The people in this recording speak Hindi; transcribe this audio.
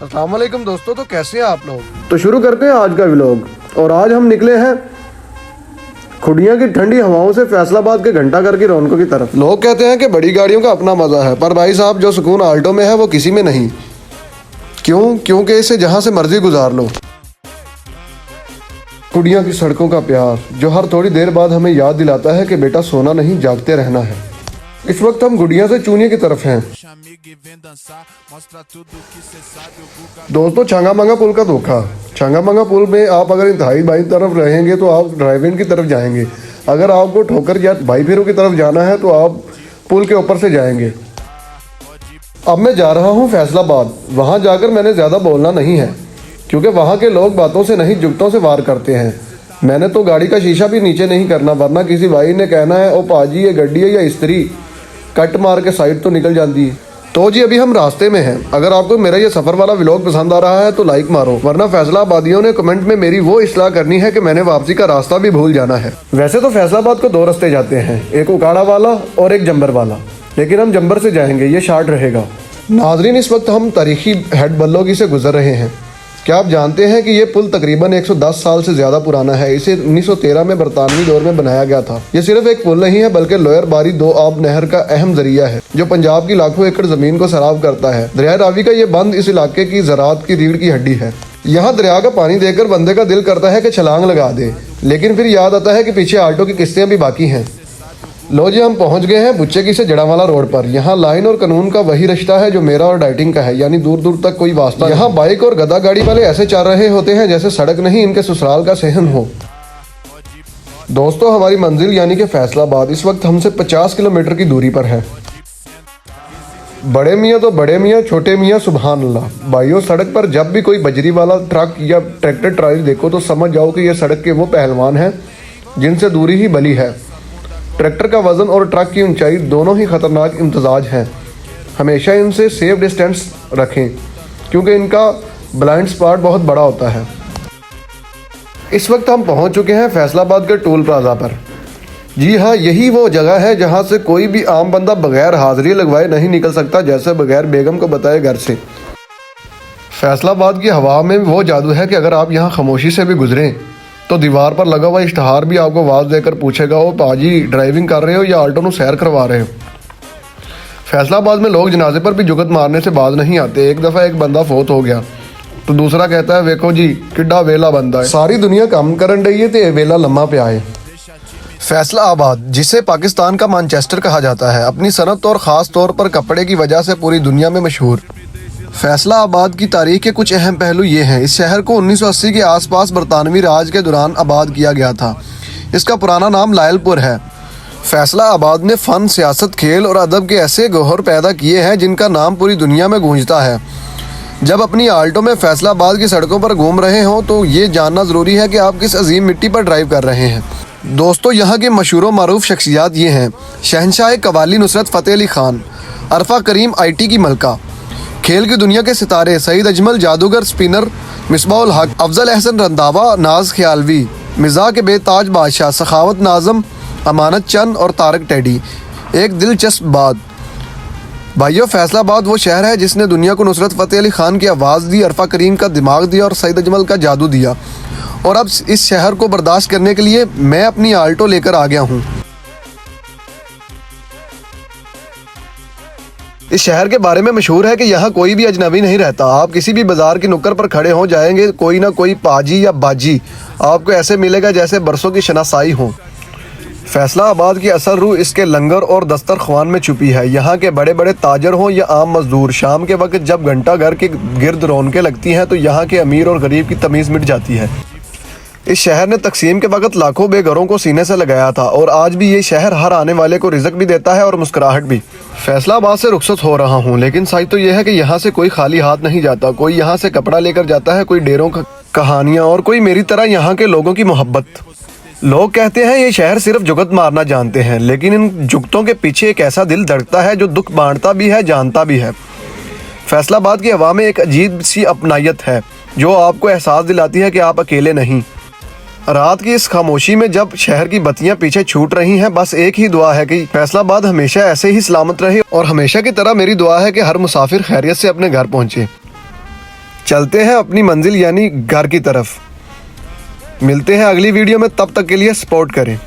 अस्सलाम वालेकुम दोस्तों, तो कैसे हैं आप लोग। तो शुरू करते हैं आज का व्लॉग। और आज हम निकले हैं खुडिया की ठंडी हवाओं से फैसलाबाद के घंटाघर की रौनकों की तरफ। लोग कहते हैं कि बड़ी गाड़ियों का अपना मजा है, पर भाई साहब जो सुकून आल्टो में है वो किसी में नहीं। क्योंकि इसे जहां से मर्जी गुजार लो। खुडिया की सड़कों का प्यार जो हर थोड़ी देर बाद हमें याद दिलाता है कि बेटा सोना नहीं, जागते रहना है। इस वक्त हम गुडिया से चूनिया की तरफ हैं। दोस्तों, छांगामांगा पुल का धोखा। छांगामांगा पुल में आप अगर इंतहाई बाईं तरफ रहेंगे तो आप ड्राइव इन की तरफ जाएंगे। अगर आपको ठोकर या बाई फेरों की तरफ जाना है तो आप पुल के ऊपर से जाएंगे। अब मैं जा रहा हूँ फैसलाबाद। वहाँ जाकर मैंने ज़्यादा बोलना नहीं है, क्योंकि वहाँ के लोग बातों से नहीं जुगतों से वार करते हैं। मैंने तो गाड़ी का शीशा भी नीचे नहीं करना, वरना किसी भाई ने कहना है ओ पाजी ये गड्डी है या स्त्री, कट मार के साइड तो निकल जाती है। तो जी अभी हम रास्ते में हैं। अगर आपको मेरा ये सफ़र वाला व्लॉग पसंद आ रहा है तो लाइक मारो, वरना फैसलाबादियों ने कमेंट में मेरी वो इस्लाह करनी है कि मैंने वापसी का रास्ता भी भूल जाना है। वैसे तो फैसलाबाद को दो रास्ते जाते हैं, एक उकाड़ा वाला और एक जंबर वाला, लेकिन हम जंबर से जाएंगे, ये शार्ट रहेगा। नाजरीन, इस वक्त हम तारीखी हेड बल्लोगी से गुजर रहे हैं। क्या आप जानते हैं कि ये पुल तकरीबन 110 साल से ज़्यादा पुराना है। इसे 1913 में बरतानवी दौर में बनाया गया था। ये सिर्फ एक पुल नहीं है, बल्कि लोअर बारी दो आब नहर का अहम जरिया है, जो पंजाब की लाखों एकड़ ज़मीन को सराब करता है। दरिया रावी का ये बंद इस इलाके की ज़राअत की रीढ़ की हड्डी है। यहाँ दरिया का पानी देखकर बंदे का दिल करता है कि छलांग लगा दे, लेकिन फिर याद आता है कि पीछे आल्टो की किस्तें भी बाकी हैं। लो जी, हम पहुंच गए हैं बुच्चेकी से जड़ावाला रोड पर। यहाँ लाइन और कानून का वही रिश्ता है जो मेरा और डाइटिंग का है, यानी दूर दूर तक कोई वास्ता। यहाँ बाइक और गधा गाड़ी वाले ऐसे चल रहे होते हैं जैसे सड़क नहीं इनके ससुराल का सहन हो। दोस्तों, हमारी मंजिल यानी कि फैसलाबाद इस वक्त हमसे 50 किलोमीटर की दूरी पर है। बड़े मियाँ तो बड़े मियाँ, छोटे मियाँ सुभान अल्लाह। भाइयों, सड़क पर जब भी कोई बजरी वाला ट्रक या ट्रैक्टर ट्राली देखो तो समझ जाओ कि ये सड़क के वो पहलवान हैं जिनसे दूरी ही बली है। ट्रैक्टर का वजन और ट्रक की ऊंचाई दोनों ही खतरनाक इम्तजाज हैं। हमेशा इनसे सेफ डिस्टेंस रखें, क्योंकि इनका ब्लाइंड स्पॉट बहुत बड़ा होता है। इस वक्त हम पहुंच चुके हैं फैसलाबाद के टोल प्लाजा पर। जी हाँ, यही वो जगह है जहां से कोई भी आम बंदा बगैर हाजिरी लगवाए नहीं निकल सकता, जैसे बगैर बेगम को बताए घर से। फैसलाबाद की हवा में वो जादू है कि अगर आप यहाँ खामोशी से भी गुजरें तो दीवार पर लगा हुआ इश्तहार भी आपको आवाज़ देकर पूछेगा ओ पाजी ड्राइविंग कर रहे हो या आल्टो ਨੂੰ सैर करवा रहे हो। फैसलाबाद में लोग जनाजे पर भी जुगत मारने से बाज नहीं आते। एक दफ़ा एक बंदा फोत हो गया तो दूसरा कहता है वेखो जी किड्डा वेला बंदा है, सारी दुनिया काम करन रही है तो वेला लम्मा पे आए। फैसलाबाद, जिसे पाकिस्तान का मैनचेस्टर कहा जाता है, अपनी सनत और ख़ास तौर पर कपड़े की वजह से पूरी दुनिया में मशहूर। फैसलाबाद की तारीख के कुछ अहम पहलू ये हैं। इस शहर को 1980 के आसपास बरतानवी राज के दौरान आबाद किया गया था। इसका पुराना नाम लायलपुर है। फैसलाबाद ने फ़न, सियासत, खेल और अदब के ऐसे गौहर पैदा किए हैं जिनका नाम पूरी दुनिया में गूंजता है। जब अपनी आल्टो में फैसलाबाद की सड़कों पर घूम रहे हों तो ये जानना ज़रूरी है कि आप किस अजीम मिट्टी पर ड्राइव कर रहे हैं। दोस्तों, यहाँ के मशहूर व मारूफ शख्सियात ये हैं: शहनशाह कवाली नुसरत फ़तेह अली ख़ान, अरफा करीम IT की मलका, खेल की दुनिया के सितारे सईद अजमल जादूगर स्पिनर मिसबाउल हक, अफजल अहसन रंधावा, नाज ख्यालवी, मिज़ा के बेताज बादशाह, सखावत नाज़म, अमानत चंद और तारक टेडी। एक दिलचस्प बात भाइयों, फैसलाबाद वो शहर है जिसने दुनिया को नुसरत फ़तेह अली ख़ान की आवाज़ दी, अरफा करीम का दिमाग दिया और सईद अजमल का जादू दिया। और अब इस शहर को बर्दाश्त करने के लिए मैं अपनी आल्टो लेकर आ गया हूँ। इस शहर के बारे में मशहूर है कि यहाँ कोई भी अजनबी नहीं रहता। आप किसी भी बाजार की नुक्कड़ पर खड़े हो जाएंगे, कोई ना कोई पाजी या बाजी आपको ऐसे मिलेगा जैसे बरसों की शनासाई हो। फैसलाबाद की असल रूह इसके लंगर और दस्तरख्वान में छुपी है। यहाँ के बड़े बड़े ताजर हों या आम मजदूर, शाम के वक्त जब घंटा घर के गिर्द रौनकें लगती हैं तो यहाँ के अमीर और गरीब की तमीज़ मिट जाती है। इस शहर ने तकसीम के वक्त लाखों बेघरों को सीने से लगाया था और आज भी ये शहर हर आने वाले को रिज़्क भी देता है और मुस्कुराहट भी। फैसलाबाद से रुखसत हो रहा हूँ, लेकिन सच तो यह है कि यहाँ से कोई खाली हाथ नहीं जाता। कोई यहाँ से कपड़ा लेकर जाता है, कोई डेरों कहानियाँ और कोई मेरी तरह यहाँ के लोगों की मोहब्बत। लोग कहते हैं ये शहर सिर्फ जुगत मारना जानते हैं, लेकिन इन जुगतों के पीछे एक ऐसा दिल धड़कता है जो दुख बांटता भी है, जानता भी है। फैसलाबाद की हवा में एक अजीब सी अपनायत है जो आपको एहसास दिलाती है कि आप अकेले नहीं। रात की इस खामोशी में जब शहर की बत्तियां पीछे छूट रही हैं, बस एक ही दुआ है कि फैसलाबाद हमेशा ऐसे ही सलामत रहे और हमेशा की तरह मेरी दुआ है कि हर मुसाफिर खैरियत से अपने घर पहुंचे। चलते हैं अपनी मंजिल यानी घर की तरफ। मिलते हैं अगली वीडियो में, तब तक के लिए सपोर्ट करें।